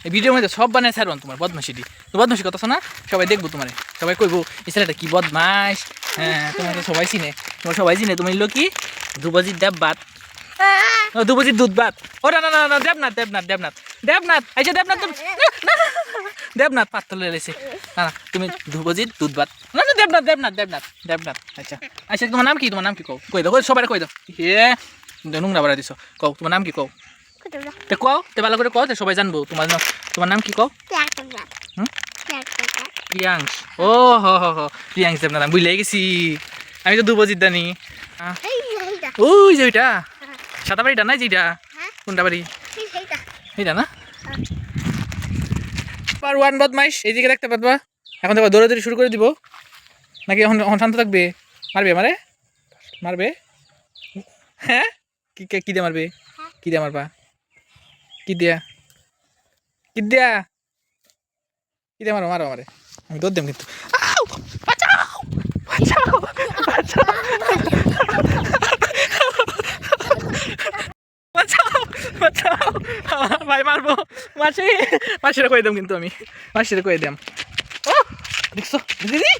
এই ভিডিওর মধ্যে সব বানায় ছাড়ুন তোমার বদমাশি দি তো বদমাশি কথা শোনা সবাই দেখবো তোমার সবাই কইবো এই ছেলেটা কি বদমাস হ্যাঁ তোমার তো সবাই চিনে তোমার সবাই চিনে তুমি হলো কি ধ্রুবজির ডাব ভাত ধ্রুবজির দুধ ভাত ও না না না না দেবনাথ দেবনাথ দেবনাথ দেবনাথ আচ্ছা দেবনাথ দেবনাথ পাত্র লেগেছে না না তুমি ধ্রুবজির দুধ ভাত না না দেবনাথ দেবনাথ দেবনাথ দেবনাথ আচ্ছা আচ্ছা তোমার নাম কি কও কই দাও সবাই কই দাও হে নোংরা বাড়া দিছো কও তোমার নাম কি কও তে কও তে ভালো করে কও তে সবাই জানবো তোমার নাম কি কও প্রিয়াংশ ও হ হ হ প্রিয়াংশ দেবনাথ আমি ভুলে গেছি আমি তো ধ্রুবজিৎ দানি ওই যে ওইটা সাদা বাড়িটা নাই যেটা কোনটা বাড়ি এইটা না আর ওয়ান বদমাইশ এইদিকে দেখতে পারবা এখন দেখো দৌড়াদৌড়ি শুরু করে দিব নাকি এখন শান্ত থাকবে মারবে মারবে হ্যাঁ কি দিয়ে মারবে কি দিয়ে মারবা কি দিয়া মারো মারে আমি দৌড় দেব কিন্তু ভাই মারবো মাসিরা কয়ে দাম কিন্তু আমি মাসিরা কয়ে দাম দেখছো দিদি